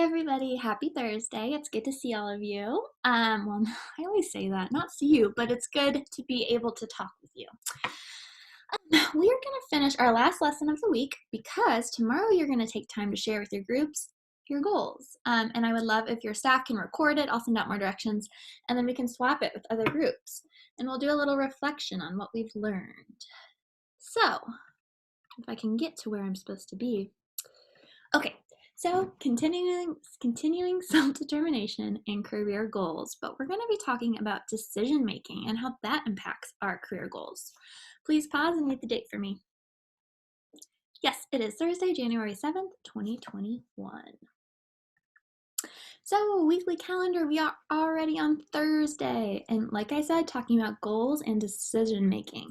everybody. Happy Thursday. It's good to see all of you. Well, I always say that, not see you, but it's good to be able to talk with you. We are going to finish our last lesson of the week because tomorrow you're going to take time to share with your groups your goals. And I would love if your staff can record it. I'll send out more directions and then we can swap it with other groups. And we'll do a little reflection on what we've learned. So, if I can get to where I'm supposed to be. Okay, so continuing self-determination and career goals, but we're going to be talking about decision making and how that impacts our career goals. Please pause and read the date for me. Yes, it is Thursday, January 7th, 2021. So weekly calendar, we are already on Thursday. And like I said, talking about goals and decision making.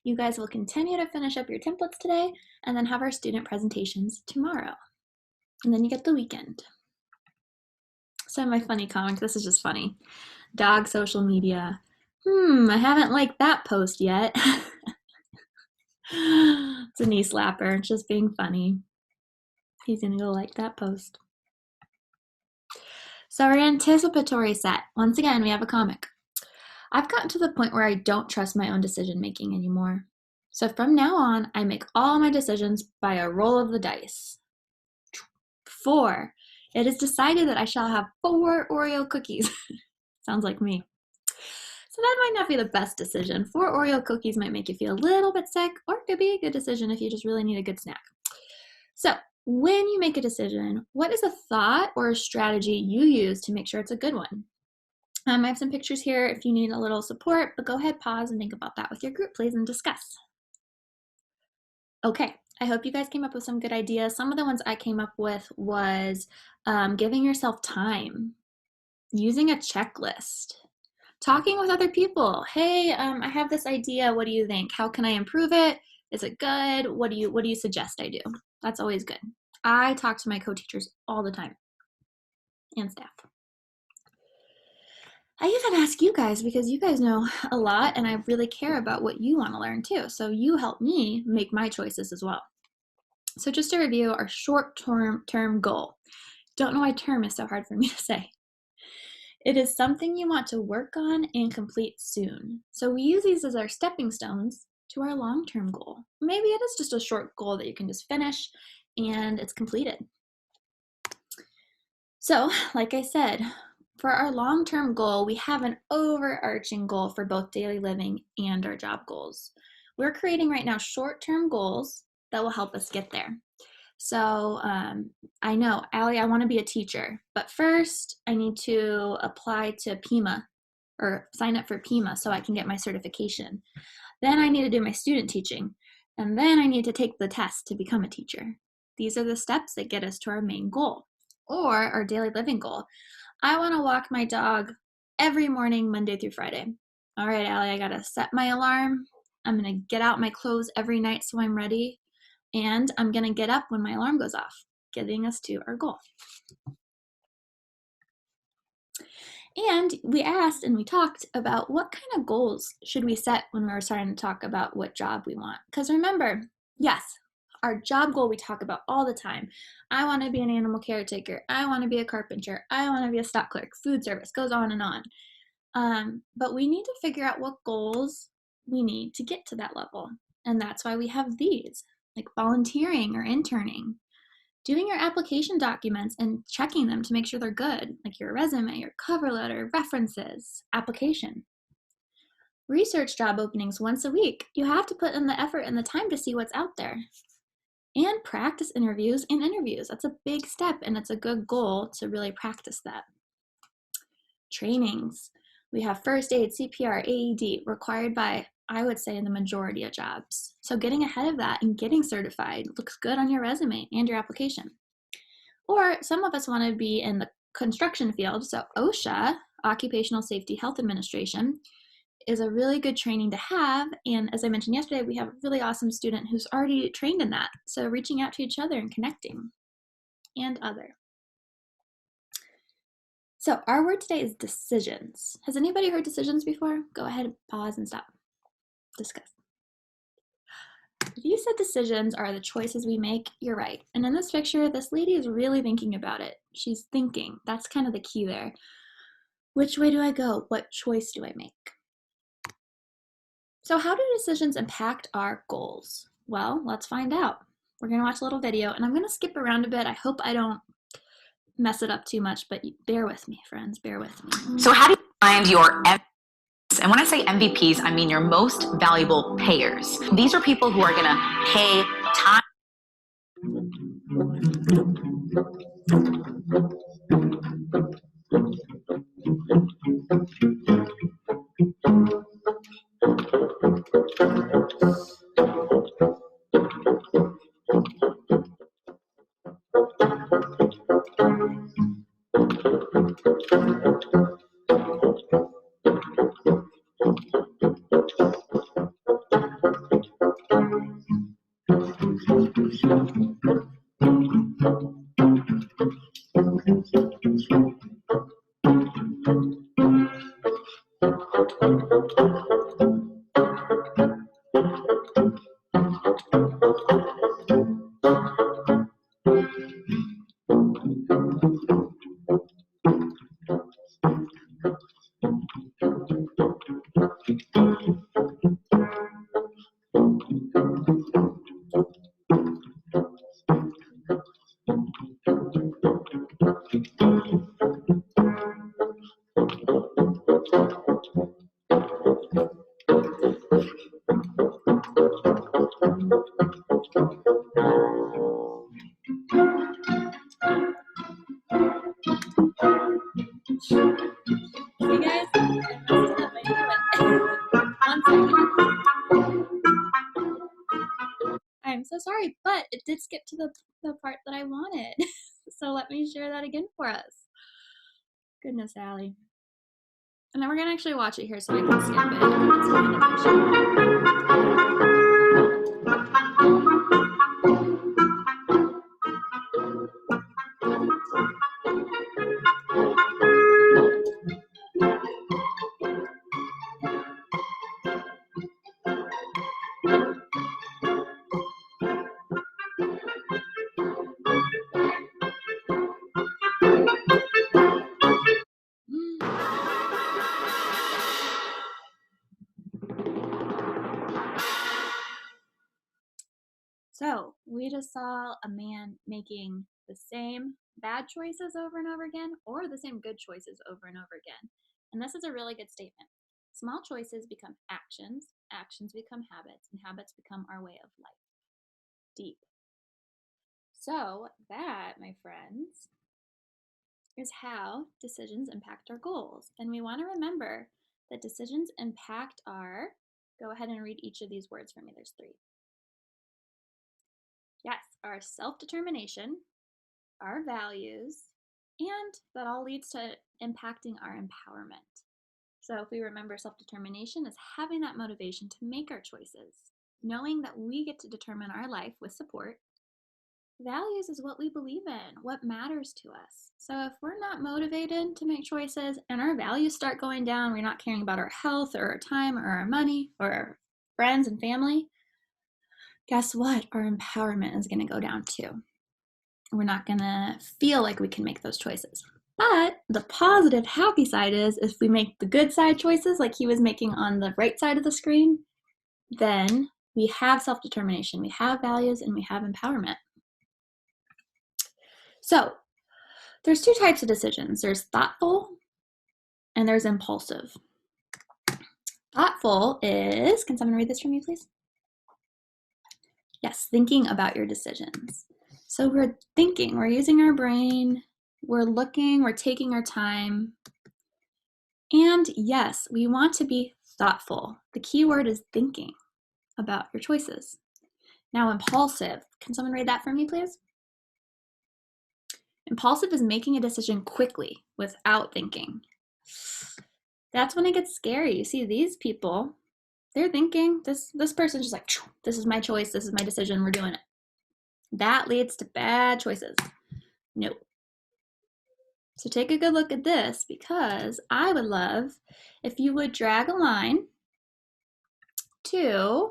You guys will continue to finish up your templates today and then have our student presentations tomorrow. And then you get the weekend. So my funny comment, this is just funny. Dog social media. I haven't liked that post yet. It's a knee slapper, just being funny. He's gonna go like that post. So our anticipatory set. Once again, we have a comic. I've gotten to the point where I don't trust my own decision making anymore. So from now on, I make all my decisions by a roll of the dice. 4. It is decided that I shall have 4 Oreo cookies. Sounds like me. So that might not be the best decision. 4 Oreo cookies might make you feel a little bit sick, or it could be a good decision if you just really need a good snack. So when you make a decision, what is a thought or a strategy you use to make sure it's a good one? I have some pictures here if you need a little support, but go ahead, pause, and think about that with your group, please, and discuss. Okay, I hope you guys came up with some good ideas. Some of the ones I came up with was giving yourself time, using a checklist, talking with other people. Hey, I have this idea. What do you think? How can I improve it? Is it good? What do you suggest I do? That's always good. I talk to my co-teachers all the time and staff. I even ask you guys because you guys know a lot and I really care about what you want to learn too. So you help me make my choices as well. So just to review our short-term goal. Don't know why term is so hard for me to say. It is something you want to work on and complete soon. So we use these as our stepping stones to our long-term goal. Maybe it is just a short goal that you can just finish and it's completed. So, like I said, for our long-term goal, we have an overarching goal for both daily living and our job goals. We're creating right now short-term goals that will help us get there. So I know, Allie, I want to be a teacher, but first I need to apply to PIMA or sign up for PIMA so I can get my certification. Then I need to do my student teaching, and then I need to take the test to become a teacher. These are the steps that get us to our main goal or our daily living goal. I want to walk my dog every morning, Monday through Friday. All right, Allie, I got to set my alarm. I'm going to get out my clothes every night so I'm ready. And I'm going to get up when my alarm goes off, getting us to our goal. And we asked and we talked about what kind of goals should we set when we were starting to talk about what job we want. Because remember, yes, our job goal we talk about all the time. I want to be an animal caretaker. I want to be a carpenter. I want to be a stock clerk, food service, goes on and on. But we need to figure out what goals we need to get to that level. And that's why we have these, like volunteering or interning. Doing your application documents and checking them to make sure they're good, like your resume, your cover letter, references, application. Research job openings once a week. You have to put in the effort and the time to see what's out there. And practice interviews and interviews. That's a big step and it's a good goal to really practice that. Trainings. We have first aid, CPR, AED required by, I would say, in the majority of jobs. So getting ahead of that and getting certified looks good on your resume and your application. Or some of us want to be in the construction field. So OSHA, Occupational Safety Health Administration, is a really good training to have. And as I mentioned yesterday, we have a really awesome student who's already trained in that. So reaching out to each other and connecting and other. So our word today is decisions. Has anybody heard decisions before? Go ahead, pause and stop. Discuss. If you said decisions are the choices we make, you're right. And in this picture, this lady is really thinking about it. She's thinking. That's kind of the key there. Which way do I go? What choice do I make? So how do decisions impact our goals? Well, let's find out. We're going to watch a little video, and I'm going to skip around a bit. I hope I don't mess it up too much, but bear with me, friends. Bear with me. So how do you find your MVPs? And when I say MVPs, I mean your most valuable payers. These are people who are going to pay time. See, guys? I messed it up. I knew it. 1 second. I'm so sorry, but it did skip to the part that I wanted. So let me share that again for us. Goodness, Allie. And then we're going to actually watch it here so I can skip it. It's So we just saw a man making the same bad choices over and over again, or the same good choices over and over again. And this is a really good statement. Small choices become actions, actions become habits, and habits become our way of life. Deep. So that, my friends, is how decisions impact our goals. And we want to remember that decisions impact our, go ahead and read each of these words for me. There's 3. Yes, our self-determination, our values, and that all leads to impacting our empowerment. So if we remember, self-determination is having that motivation to make our choices, knowing that we get to determine our life with support. Values is what we believe in, what matters to us. So if we're not motivated to make choices and our values start going down, we're not caring about our health or our time or our money or our friends and family, guess what? Our empowerment is going to go down too. We're not going to feel like we can make those choices. But the positive, happy side is if we make the good side choices like he was making on the right side of the screen, then we have self-determination, we have values, and we have empowerment. So there's 2 types of decisions. There's thoughtful and there's impulsive. Thoughtful is, can someone read this for me, please? Yes, thinking about your decisions. So we're thinking, we're using our brain, we're looking, we're taking our time. And yes, we want to be thoughtful. The key word is thinking about your choices. Now, impulsive, can someone read that for me, please? Impulsive is making a decision quickly without thinking. That's when it gets scary. You see these people, they're thinking, this person's just like, this is my choice, this is my decision, we're doing it. That leads to bad choices. Nope. So take a good look at this, because I would love if you would drag a line to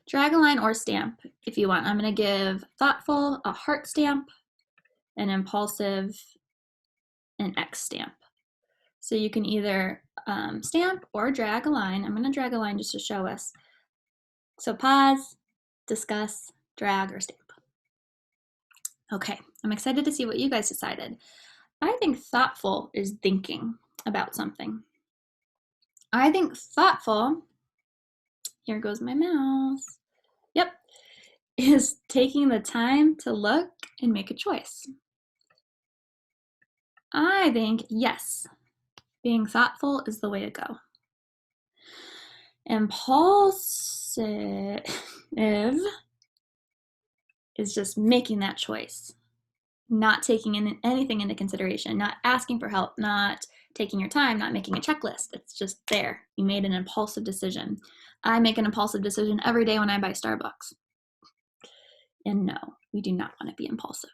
Drag a line or stamp if you want. I'm going to give thoughtful a heart stamp, and impulsive an X stamp. So you can either stamp or drag a line. I'm going to drag a line just to show us. So pause, discuss, drag, or stamp. Okay, I'm excited to see what you guys decided. I think thoughtful is thinking about something. I think thoughtful, here goes my mouse, yep, is taking the time to look and make a choice. I think, yes, being thoughtful is the way to go. Impulsive is just making that choice, not taking anything into consideration, not asking for help, not taking your time, not making a checklist. It's just there. You made an impulsive decision. I make an impulsive decision every day when I buy Starbucks. And no, we do not want to be impulsive.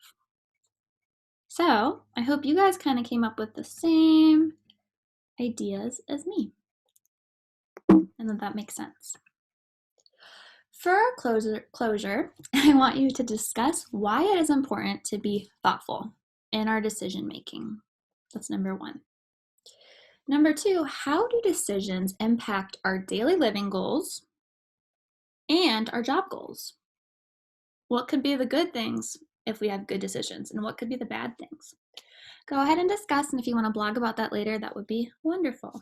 So I hope you guys kind of came up with the same ideas as me, and that makes sense. For our closure, I want you to discuss why it is important to be thoughtful in our decision making. That's number one. Number two, how do decisions impact our daily living goals and our job goals? What could be the good things if we have good decisions, and what could be the bad things? Go ahead and discuss, and if you want to blog about that later, that would be wonderful.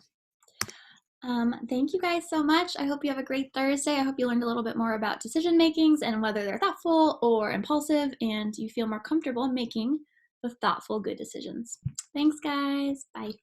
Thank you guys so much. I hope you have a great Thursday. I hope you learned a little bit more about decision makings and whether they're thoughtful or impulsive, and you feel more comfortable making the thoughtful, good decisions. Thanks, guys. Bye.